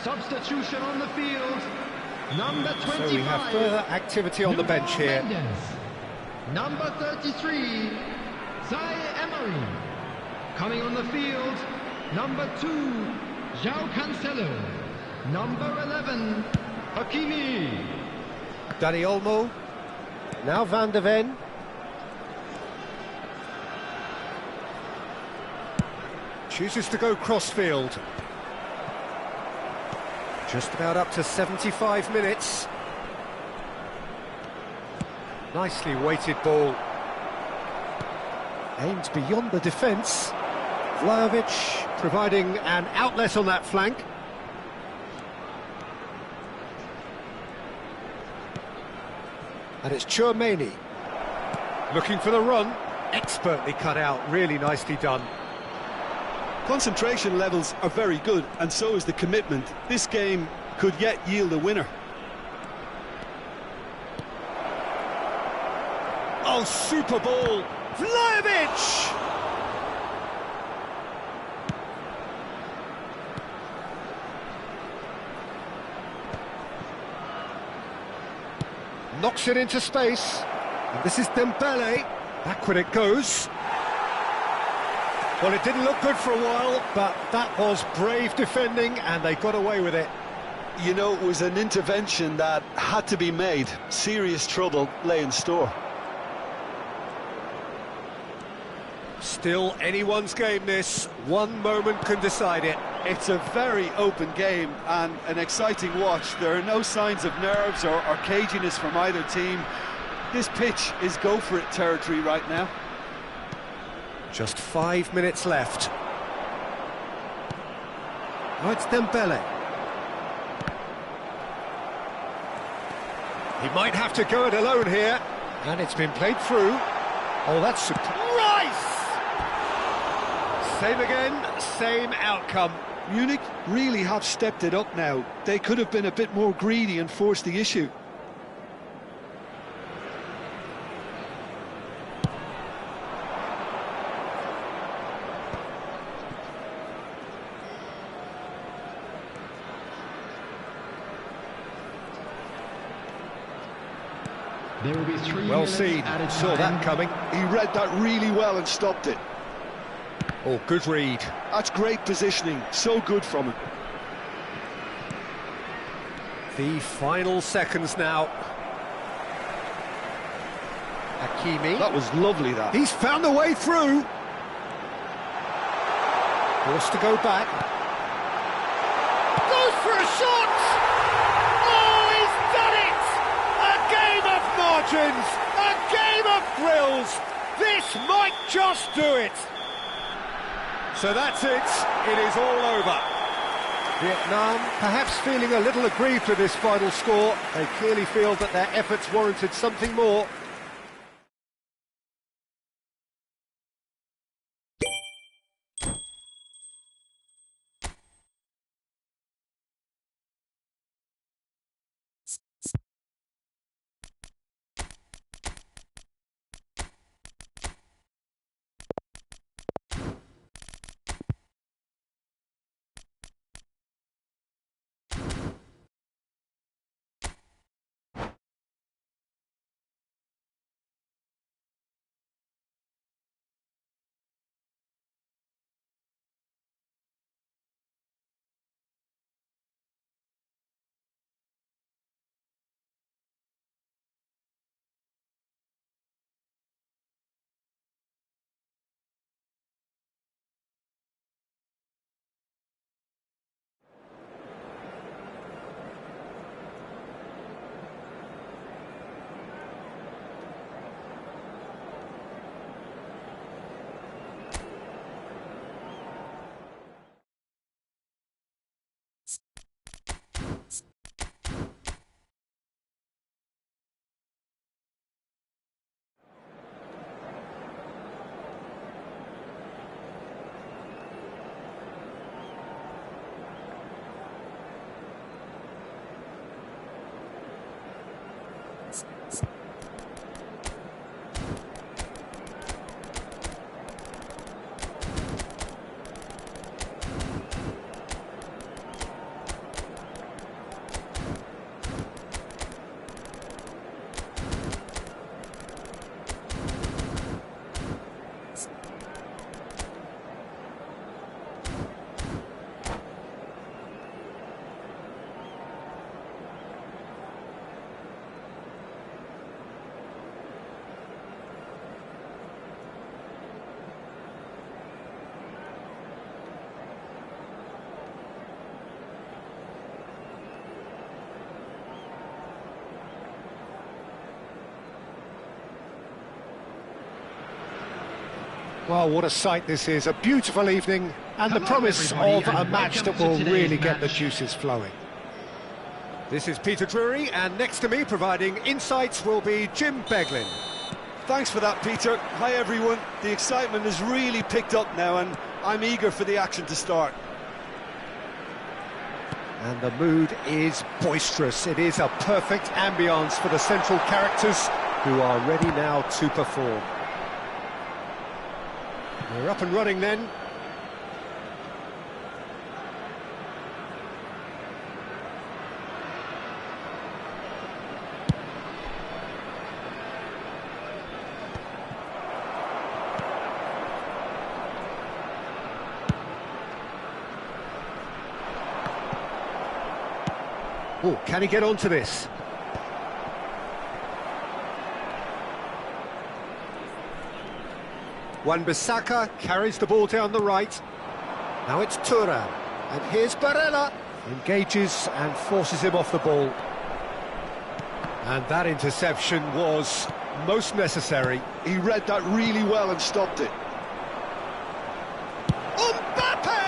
Substitution on the field. Number 25. So we have further activity on the bench here. Mendes. Number 33, Zaire Emery. Coming on the field, number 2, João Cancelo. Number 11, Hakimi. Dani Olmo. Now Van de Ven. Chooses to go crossfield. Just about up to 75 minutes. Nicely weighted ball. Aimed beyond the defence. Vlahovic providing an outlet on that flank. And it's Tchouaméni. Looking for the run. Expertly cut out, really nicely done. Concentration levels are very good, and so is the commitment. This game could yet yield a winner. Oh, super ball! Vlahovic! Knocks it into space. And this is Dembele. Back when it goes. Well, it didn't look good for a while, but that was brave defending, and they got away with it. You know, it was an intervention that had to be made. Serious trouble lay in store. Still anyone's game, this. One moment can decide it. It's a very open game and an exciting watch. There are no signs of nerves or caginess from either team. This pitch is go-for-it territory right now. Just 5 minutes left. Oh, it's Dembele. He might have to go it alone here. And it's been played through. Oh, that's surprise! Same again, same outcome. Munich really have stepped it up now. They could have been a bit more greedy and forced the issue. There will be 3 Well minutes seen, added saw time. that coming. He read that really well and stopped it. Oh, good read. That's great positioning, so good from him. The final seconds now. Hakimi. That was lovely, that. He's found a way through. Forced to go back. Goes for a shot! Oh, he's done it! A game of margins! A game of thrills! This might just do it! So that's it. It is all over. Vietnam perhaps feeling a little aggrieved with this final score. They clearly feel that their efforts warranted something more. Well, what a sight this is. A beautiful evening and the Hello, promise everybody, of a and match welcome that to will today's really get the match. juices flowing. This is Peter Drury, and next to me providing insights will be Jim Beglin. Thanks for that, Peter. Hi, everyone. The excitement has really picked up now, and I'm eager for the action to start. And the mood is boisterous. It is a perfect ambience for the central characters who are ready now to perform. We're up and running then. Oh, can he get onto this? Wan-Bissaka carries the ball down the right. Now it's Thuram, and here's Barella. Engages and forces him off the ball. And that interception was most necessary. He read that really well and stopped it. Mbappe!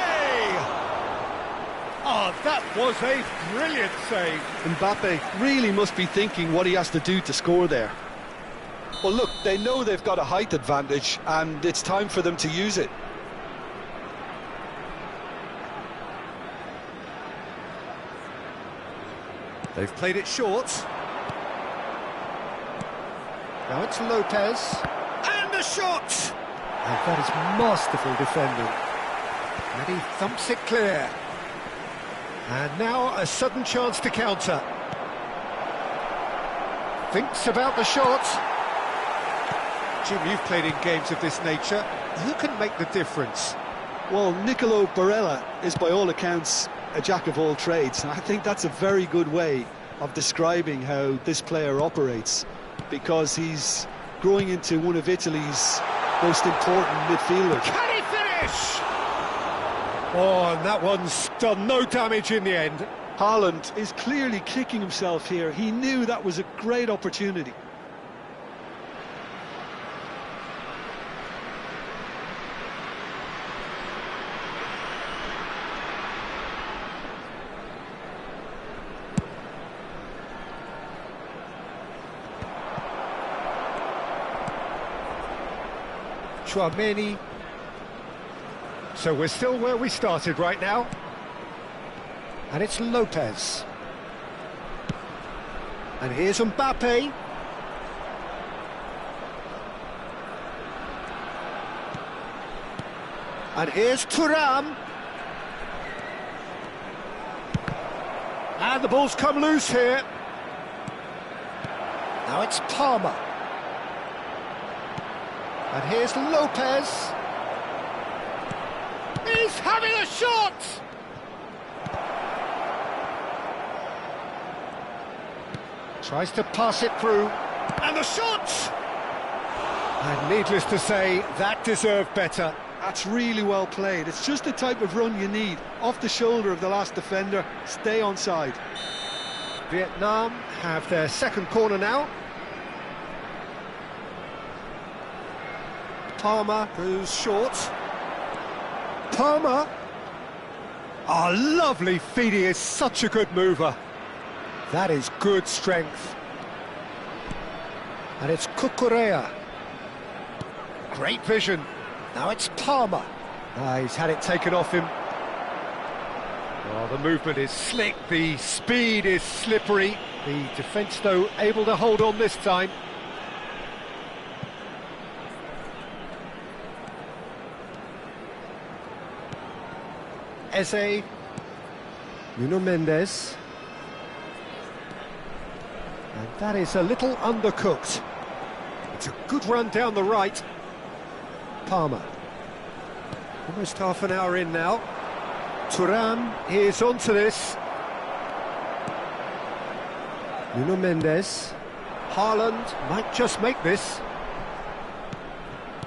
Oh, that was a brilliant save. Mbappe really must be thinking what he has to do to score there. Well, look, they know they've got a height advantage, and it's time for them to use it. They've played it short. Now it's Lopez. And a shot! And that is masterful defending. And he thumps it clear. And now a sudden chance to counter. Thinks about the shot. Jim, you've played in games of this nature. Who can make the difference? Well, Nicolo Barella is by all accounts a jack of all trades, and I think that's a very good way of describing how this player operates, because he's growing into one of Italy's most important midfielders. Can he finish? Oh, and that one's done no damage in the end. Haaland is clearly kicking himself here. He knew that was a great opportunity. Tchouaméni. So we're still where we started right now. And it's Lopez. And here's Mbappe. And here's Thuram. And the ball's come loose here. Now it's Palmer. And here's Lopez. He's having a shot! Tries to pass it through. And the shot! And needless to say, that deserved better. That's really well played. It's just the type of run you need. Off the shoulder of the last defender, stay onside. Vietnam have their second corner now. Palmer goes short. Palmer. Oh, lovely feed. He is such a good mover. That is good strength. And it's Cucurella. Great vision. Now it's Palmer. He's had it taken off him. Oh, the movement is slick. The speed is slippery. The defence, though, able to hold on this time. Eze, Nuno Mendes, and that is a little undercooked. It's a good run down the right. Palmer, almost half an hour in now. Thuram is onto this. Nuno Mendes, Haaland might just make this.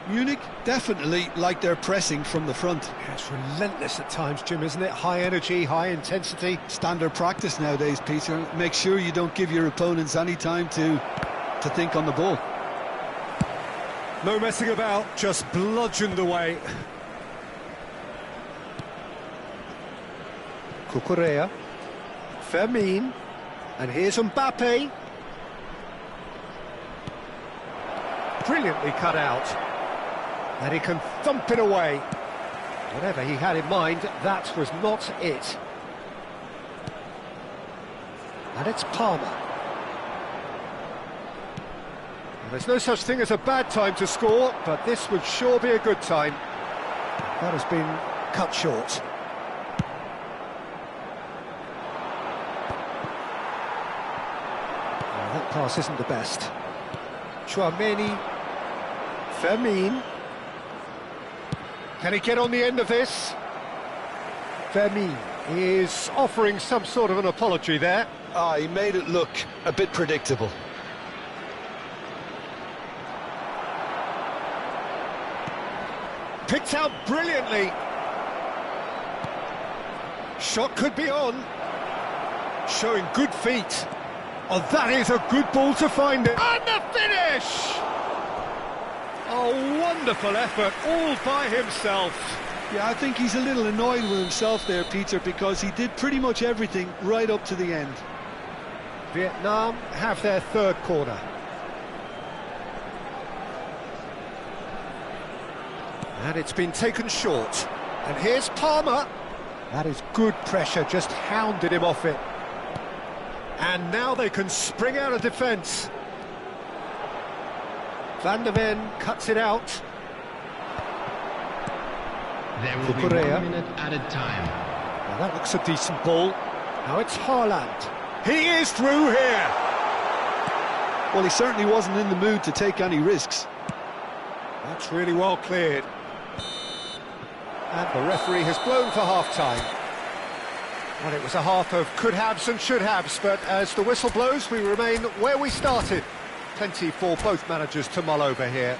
Munich definitely like their pressing from the front. Yeah, it's relentless at times, Jim, isn't it? High energy, high intensity. Standard practice nowadays, Peter. Make sure you don't give your opponents any time to think on the ball. No messing about, just bludgeoned away. Cucurella, Fermin, and here's Mbappe. Brilliantly cut out. And he can thump it away. Whatever he had in mind, that was not it. And it's Palmer. Well, there's no such thing as a bad time to score, but this would sure be a good time. That has been cut short. Well, that pass isn't the best. Tchouaméni, Fermin. Can he get on the end of this? Fermin is offering some sort of an apology there. He made it look a bit predictable. Picked out brilliantly. Shot could be on. Showing good feet. Oh, that is a good ball to find it. And the finish! Oh, wonderful effort, all by himself. Yeah, I think he's a little annoyed with himself there, Peter, because he did pretty much everything right up to the end. Vietnam have their third corner. And it's been taken short. And here's Palmer. That is good pressure, just hounded him off it. And now they can spring out of defence. Van der Ven cuts it out. There will be 1 minute added time. Now that looks a decent ball. Now it's Haaland. He is through here. Well, he certainly wasn't in the mood to take any risks. That's really well cleared. And the referee has blown for half-time. Well, it was a half of could-haves and should-haves, but as the whistle blows, we remain where we started. Plenty for both managers to mull over here.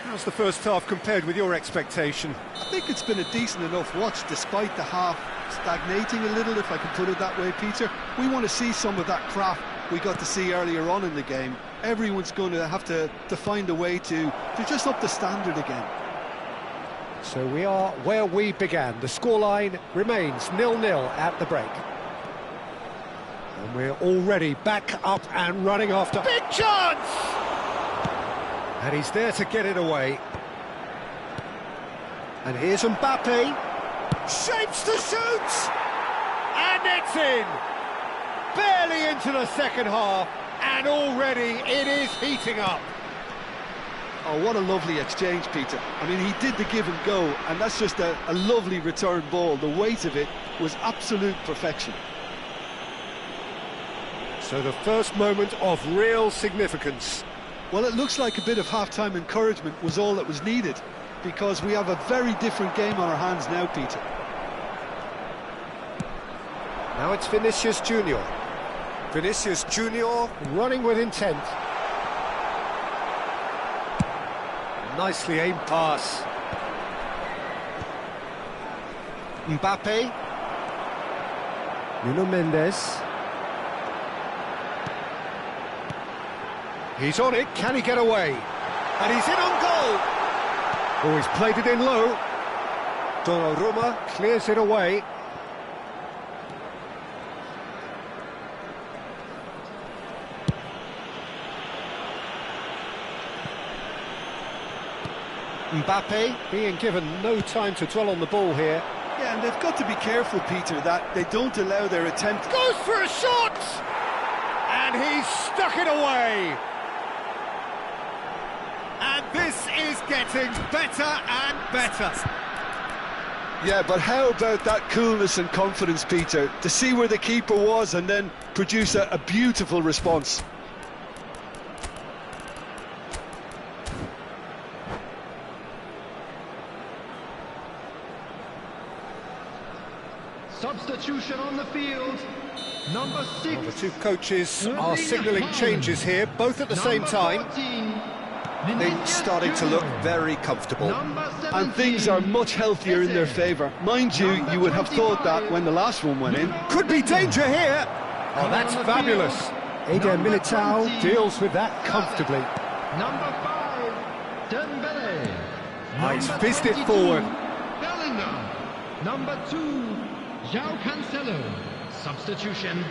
How's the first half compared with your expectation? I think it's been a decent enough watch, despite the half stagnating a little, if I can put it that way, Peter. We want to see some of that craft we got to see earlier on in the game. Everyone's going to have to find a way to just up the standard again. So we are where we began. The scoreline remains 0-0 at the break. And we're already back up and running after... Big chance! And he's there to get it away. And here's Mbappe. Shapes to shoot! And it's in! Barely into the second half, and already it is heating up. Oh, what a lovely exchange, Peter. I mean, he did the give and go, and that's just a lovely return ball. The weight of it was absolute perfection. So the first moment of real significance. Well, it looks like a bit of half-time encouragement was all that was needed, because we have a very different game on our hands now, Peter. Now it's Vinicius Junior. Vinicius Junior running with intent. Nicely aimed pass. Mbappe. Nuno Mendes. He's on it, can he get away? And he's in on goal! Oh, he's played it in low. Donnarumma clears it away. Mbappe being given no time to dwell on the ball here. Yeah, and they've got to be careful, Peter, that they don't allow their attempt... Goes for a shot! And he's stuck it away! And this is getting better and better. Yeah, but how about that coolness and confidence, Peter, to see where the keeper was and then produce a beautiful response. Substitution on the field. Number 6. Well, the two coaches are signalling changes here, both at the same time. Things starting to look very comfortable. And things are much healthier in their favour. Mind you, you would have thought that when the last one went in. Could be danger here! Oh, that's fabulous. Eder Militao deals with that comfortably. Number 5. Dembele. He's Number fizzed it 22, forward. Bellingham. Number 2, João Cancelo. Substitution.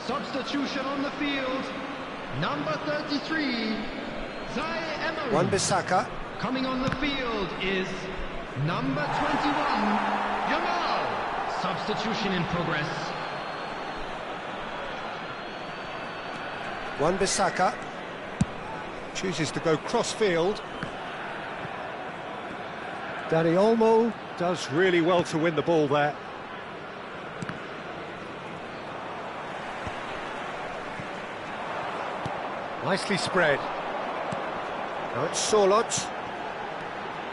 Substitution on the field. Number 33, Zaire Emery. Wan-Bissaka. Coming on the field is number 21, Yamal. Substitution in progress. Wan-Bissaka chooses to go cross-field. Dani Olmo does really well to win the ball there. Nicely spread. Now it's Sorloth.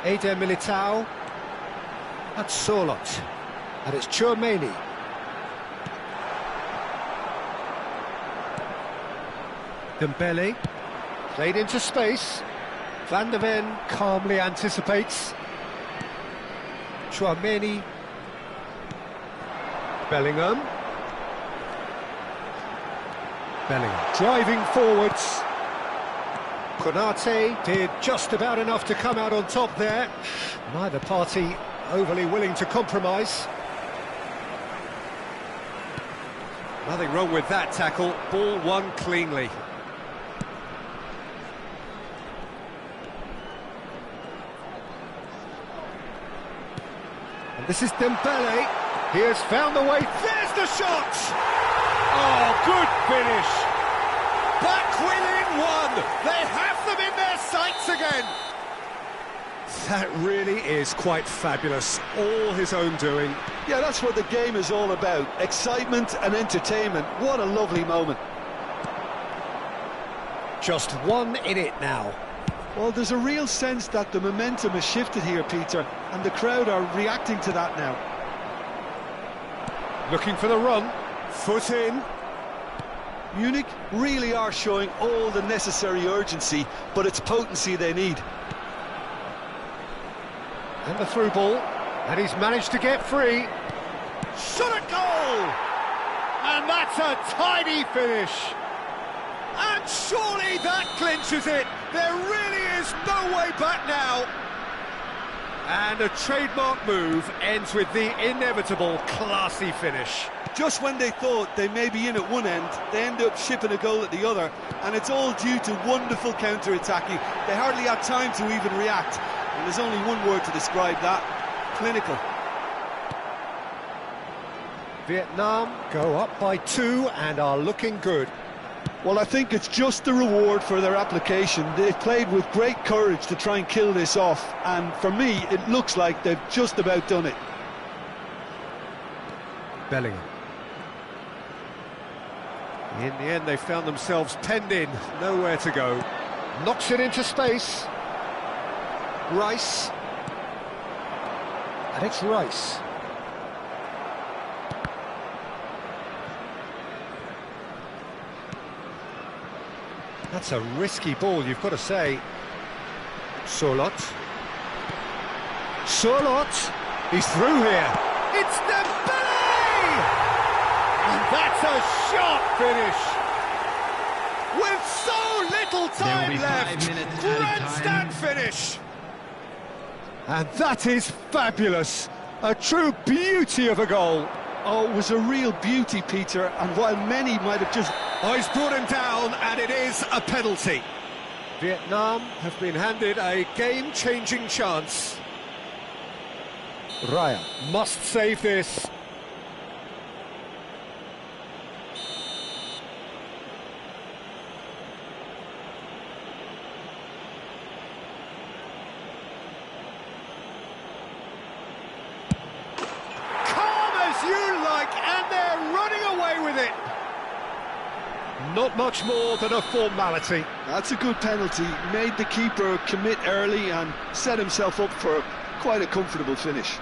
Eder Militao. That's Sorloth. And it's Tchouaméni. Dembele. Played into space. Van de Ven calmly anticipates. Tchouaméni. Bellingham. Bellingham driving forwards. Konate did just about enough to come out on top there. Neither party overly willing to compromise. Nothing wrong with that tackle. Ball won cleanly. And this is Dembele. He has found the way. There's the shot! Oh, good finish. Back within one. They have them in their sights again. That really is quite fabulous. All his own doing. Yeah, that's what the game is all about. Excitement and entertainment. What a lovely moment. Just one in it now. Well, there's a real sense that the momentum has shifted here, Peter, and the crowd are reacting to that now. Looking for the run. Foot in. Munich really are showing all the necessary urgency, but it's potency they need. And the through ball. And he's managed to get free. Shot at goal! And that's a tidy finish. And surely that clinches it. There really is no way back now. And a trademark move ends with the inevitable classy finish. Just when they thought they may be in at one end, they end up shipping a goal at the other, and it's all due to wonderful counter-attacking. They hardly had time to even react, and there's only one word to describe that: clinical. Vietnam go up by 2 and are looking good. Well, I think it's just the reward for their application. They've played with great courage to try and kill this off, and for me, it looks like they've just about done it. Bellingham. In the end, they found themselves penned in, nowhere to go. Knocks it into space. Rice. And it's Rice. That's a risky ball, you've got to say. Sorloth. Sorloth. He's through here. It's Dembele! And that's a sharp finish. With so little time left. Grandstand finish. And that is fabulous. A true beauty of a goal. Oh, it was a real beauty, Peter, and while many might have just... Oh, he's brought him down, and it is a penalty. Vietnam have been handed a game-changing chance. Raya must save this. And they're running away with it. Not much more than a formality. That's a good penalty. Made the keeper commit early and set himself up for quite a comfortable finish.